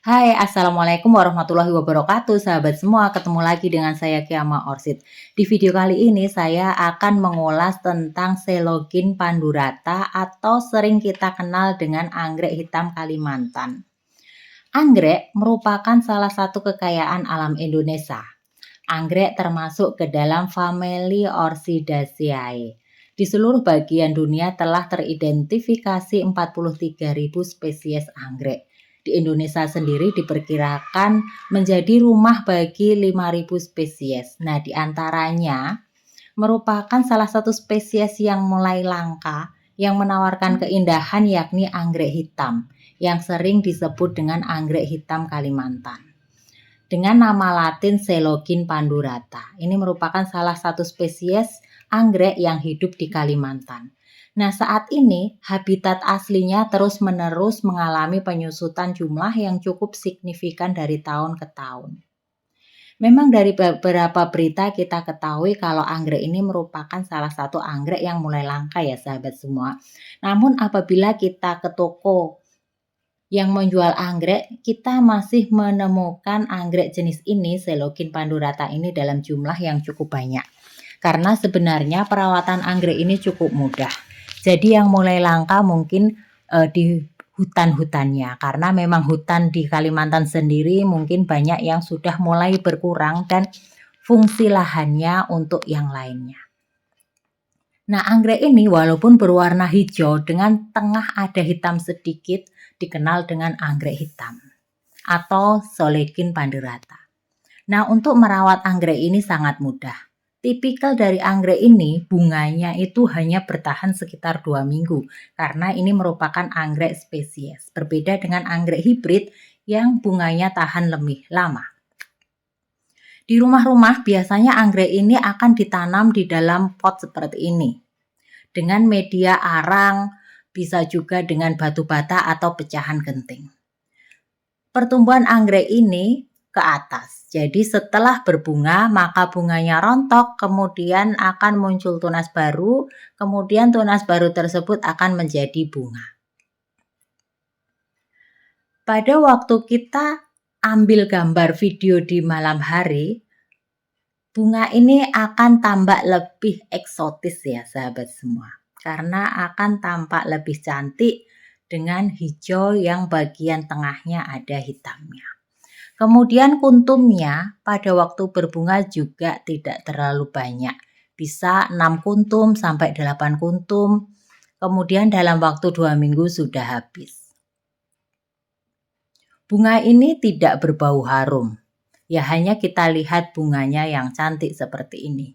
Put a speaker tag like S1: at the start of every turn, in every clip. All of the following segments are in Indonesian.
S1: Hai, Assalamualaikum warahmatullahi wabarakatuh, sahabat semua. Ketemu lagi dengan saya Kiama Orsid. Di video kali ini saya akan mengulas tentang Selogin pandurata atau sering kita kenal dengan anggrek hitam Kalimantan. Anggrek merupakan salah satu kekayaan alam Indonesia. Anggrek termasuk ke dalam famili Orchidaceae. Di seluruh bagian dunia telah teridentifikasi 43.000 spesies anggrek. Di Indonesia sendiri diperkirakan menjadi rumah bagi 5.000 spesies. Nah, di antaranya merupakan salah satu spesies yang mulai langka yang menawarkan keindahan yakni anggrek hitam yang sering disebut dengan anggrek hitam Kalimantan. Dengan nama latin Selogin pandurata. Ini merupakan salah satu spesies anggrek yang hidup di Kalimantan. Nah, saat ini habitat aslinya terus-menerus mengalami penyusutan jumlah yang cukup signifikan dari tahun ke tahun. Memang dari beberapa berita kita ketahui kalau anggrek ini merupakan salah satu anggrek yang mulai langka ya sahabat semua. Namun apabila kita ke toko yang menjual anggrek, kita masih menemukan anggrek jenis ini, Selogin pandurata ini dalam jumlah yang cukup banyak. Karena sebenarnya perawatan anggrek ini cukup mudah. Jadi yang mulai langka mungkin di hutan-hutannya, karena memang hutan di Kalimantan sendiri mungkin banyak yang sudah mulai berkurang dan fungsi lahannya untuk yang lainnya. Nah, anggrek ini walaupun berwarna hijau dengan tengah ada hitam sedikit, dikenal dengan anggrek hitam atau Selogin pandurata. Nah, untuk merawat anggrek ini sangat mudah. Tipikal dari anggrek ini bunganya itu hanya bertahan sekitar 2 minggu karena ini merupakan anggrek spesies. Berbeda dengan anggrek hibrid yang bunganya tahan lebih lama. Di rumah-rumah biasanya anggrek ini akan ditanam di dalam pot seperti ini. Dengan media arang, bisa juga dengan batu bata atau pecahan genting. Pertumbuhan anggrek ini ke atas. Jadi setelah berbunga, maka bunganya rontok, kemudian akan muncul tunas baru, kemudian tunas baru tersebut akan menjadi bunga. Pada waktu kita ambil gambar video di malam hari, bunga ini akan tampak lebih eksotis ya sahabat semua. Karena akan tampak lebih cantik dengan hijau yang bagian tengahnya ada hitamnya. Kemudian kuntumnya pada waktu berbunga juga tidak terlalu banyak. Bisa 6 kuntum sampai 8 kuntum. Kemudian dalam waktu 2 minggu sudah habis. Bunga ini tidak berbau harum. Ya hanya kita lihat bunganya yang cantik seperti ini.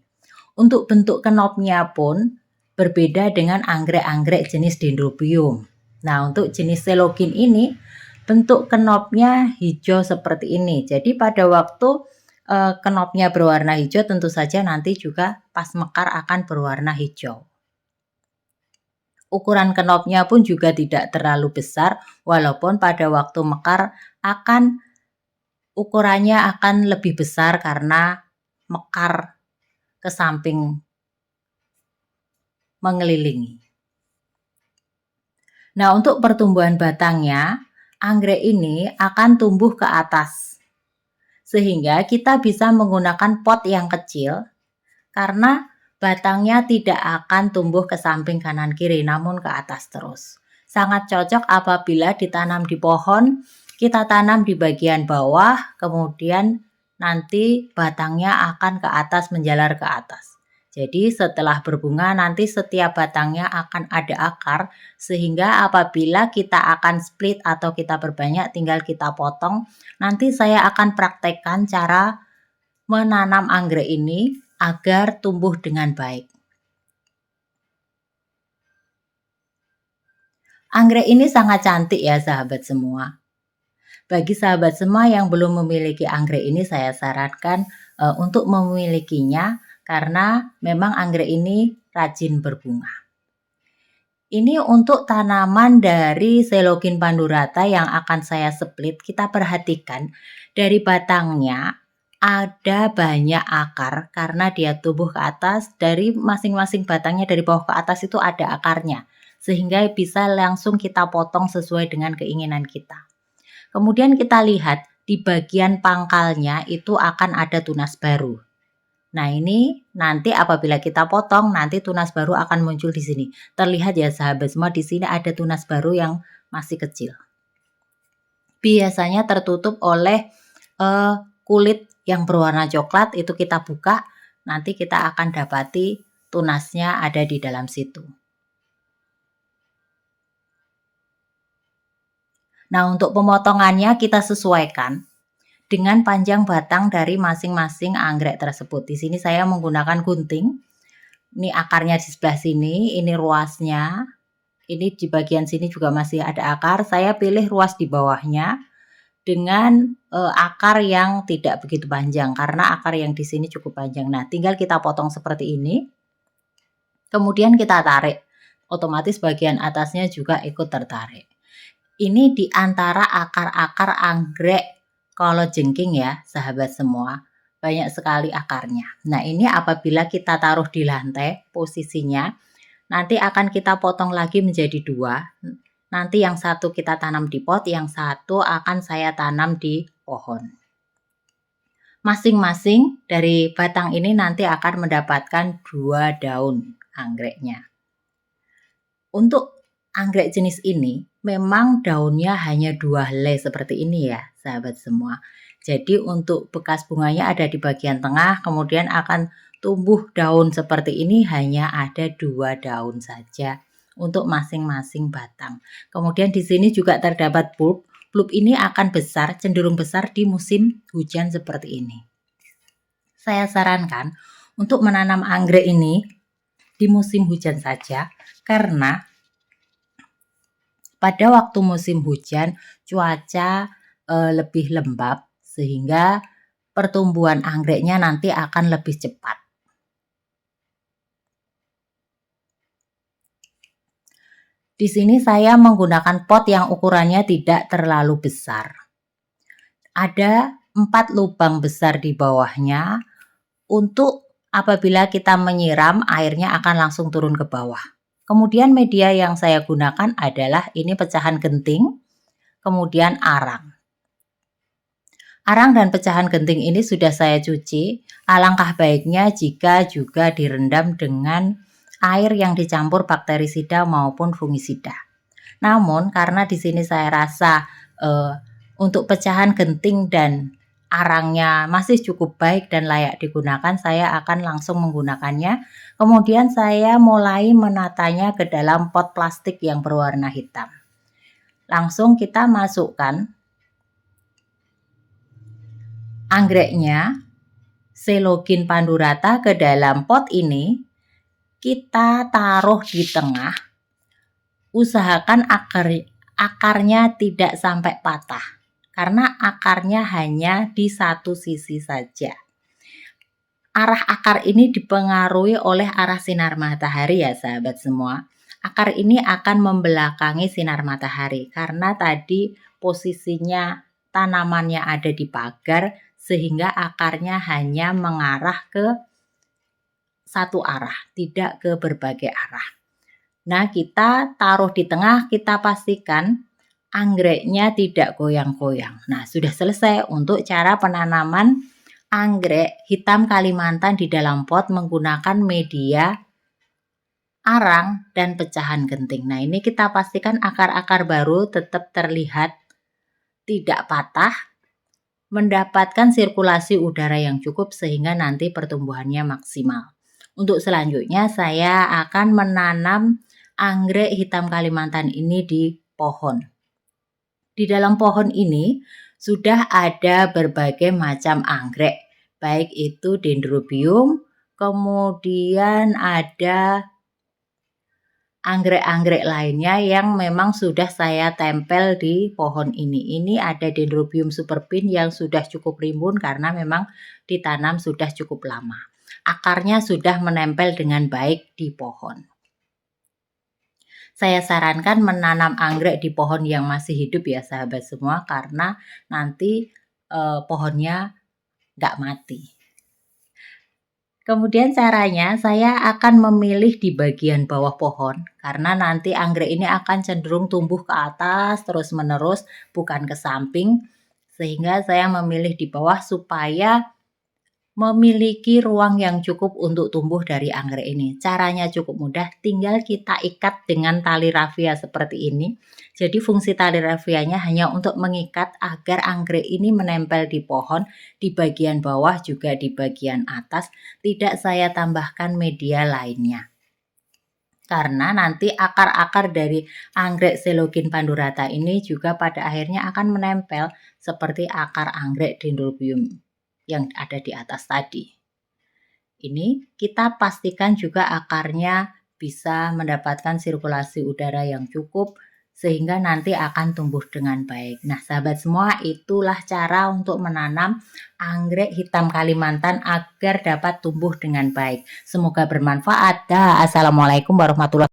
S1: Untuk bentuk kenopnya pun berbeda dengan anggrek-anggrek jenis Dendrobium. Nah, untuk jenis Selogin ini bentuk kenopnya hijau seperti ini. Jadi pada waktu kenopnya berwarna hijau tentu saja nanti juga pas mekar akan berwarna hijau. Ukuran kenopnya pun juga tidak terlalu besar walaupun pada waktu mekar ukurannya akan lebih besar karena mekar ke samping mengelilingi. Nah, untuk pertumbuhan batangnya, anggrek ini akan tumbuh ke atas. Sehingga kita bisa menggunakan pot yang kecil karena batangnya tidak akan tumbuh ke samping kanan kiri namun ke atas terus. Sangat cocok apabila ditanam di pohon, kita tanam di bagian bawah, kemudian nanti batangnya akan ke atas menjalar ke atas. Jadi setelah berbunga nanti setiap batangnya akan ada akar sehingga apabila kita akan split atau kita berbanyak tinggal kita potong. Nanti saya akan praktekkan cara menanam anggrek ini agar tumbuh dengan baik. Anggrek ini sangat cantik ya sahabat semua. Bagi sahabat semua yang belum memiliki anggrek ini saya sarankan untuk memilikinya karena memang anggrek ini rajin berbunga. Ini untuk tanaman dari Selogin pandurata yang akan saya split. Kita perhatikan dari batangnya ada banyak akar karena dia tumbuh ke atas. Dari masing-masing batangnya dari bawah ke atas itu ada akarnya. Sehingga bisa langsung kita potong sesuai dengan keinginan kita. Kemudian kita lihat di bagian pangkalnya itu akan ada tunas baru. Nah, ini nanti apabila kita potong, nanti tunas baru akan muncul di sini. Terlihat ya sahabat semua, di sini ada tunas baru yang masih kecil. Biasanya tertutup oleh kulit yang berwarna coklat, itu kita buka, nanti kita akan dapati tunasnya ada di dalam situ. Nah, untuk pemotongannya kita sesuaikan dengan panjang batang dari masing-masing anggrek tersebut. Di sini saya menggunakan gunting. Ini akarnya di sebelah sini, ini ruasnya. Ini di bagian sini juga masih ada akar. Saya pilih ruas di bawahnya dengan akar yang tidak begitu panjang karena akar yang di sini cukup panjang. Nah, tinggal kita potong seperti ini. Kemudian kita tarik. Otomatis bagian atasnya juga ikut tertarik. Ini di antara akar-akar anggrek kalojengking ya, sahabat semua. Banyak sekali akarnya. Nah, ini apabila kita taruh di lantai posisinya, nanti akan kita potong lagi menjadi 2. Nanti yang satu kita tanam di pot, yang satu akan saya tanam di pohon. Masing-masing dari batang ini nanti akan mendapatkan 2 daun anggreknya. Untuk anggrek jenis ini memang daunnya hanya 2 helai seperti ini ya, sahabat semua. Jadi untuk bekas bunganya ada di bagian tengah, kemudian akan tumbuh daun seperti ini hanya ada 2 daun saja untuk masing-masing batang. Kemudian di sini juga terdapat bulb. Bulb ini akan besar, cenderung besar di musim hujan seperti ini. Saya sarankan untuk menanam anggrek ini di musim hujan saja, karena pada waktu musim hujan cuaca lebih lembab sehingga pertumbuhan anggreknya nanti akan lebih cepat. Di sini saya menggunakan pot yang ukurannya tidak terlalu besar. Ada 4 lubang besar di bawahnya untuk apabila kita menyiram airnya akan langsung turun ke bawah. Kemudian media yang saya gunakan adalah ini pecahan genting, kemudian arang. Arang dan pecahan genting ini sudah saya cuci. Alangkah baiknya jika juga direndam dengan air yang dicampur bakterisida maupun fungisida. Namun karena di sini saya rasa untuk pecahan genting dan arangnya masih cukup baik dan layak digunakan, saya akan langsung menggunakannya. Kemudian saya mulai menatanya ke dalam pot plastik yang berwarna hitam. Langsung kita masukkan anggreknya, Coelogin pandurata ke dalam pot ini. Kita taruh di tengah. Usahakan akarnya tidak sampai patah, karena akarnya hanya di satu sisi saja. Arah akar ini dipengaruhi oleh arah sinar matahari ya sahabat semua. Akar ini akan membelakangi sinar matahari karena tadi posisinya tanamannya ada di pagar sehingga akarnya hanya mengarah ke satu arah, tidak ke berbagai arah. Nah, kita taruh di tengah, kita pastikan anggreknya tidak goyang-goyang. Nah, sudah selesai untuk cara penanaman anggrek hitam Kalimantan di dalam pot menggunakan media arang dan pecahan genting. Nah, ini kita pastikan akar-akar baru tetap terlihat tidak patah, mendapatkan sirkulasi udara yang cukup sehingga nanti pertumbuhannya maksimal. Untuk selanjutnya saya akan menanam anggrek hitam Kalimantan ini di pohon. Di dalam pohon ini sudah ada berbagai macam anggrek, baik itu dendrobium, kemudian ada anggrek-anggrek lainnya yang memang sudah saya tempel di pohon ini. Ini ada dendrobium superbin yang sudah cukup rimbun karena memang ditanam sudah cukup lama. Akarnya sudah menempel dengan baik di pohon. Saya sarankan menanam anggrek di pohon yang masih hidup ya sahabat semua, karena nanti pohonnya nggak mati. Kemudian caranya saya akan memilih di bagian bawah pohon karena nanti anggrek ini akan cenderung tumbuh ke atas terus-menerus bukan ke samping, sehingga saya memilih di bawah supaya memiliki ruang yang cukup untuk tumbuh dari anggrek ini. Caranya cukup mudah, tinggal kita ikat dengan tali rafia seperti ini. Jadi fungsi tali rafianya hanya untuk mengikat agar anggrek ini menempel di pohon, di bagian bawah juga di bagian atas, tidak saya tambahkan media lainnya. Karena nanti akar-akar dari anggrek Coelogyne pandurata ini juga pada akhirnya akan menempel seperti akar anggrek Dendrobium yang ada di atas tadi. Ini kita pastikan juga akarnya bisa mendapatkan sirkulasi udara yang cukup sehingga nanti akan tumbuh dengan baik. Nah, sahabat semua, itulah cara untuk menanam anggrek hitam Kalimantan agar dapat tumbuh dengan baik. Semoga bermanfaat. Dah, assalamualaikum warahmatullahi wabarakatuh.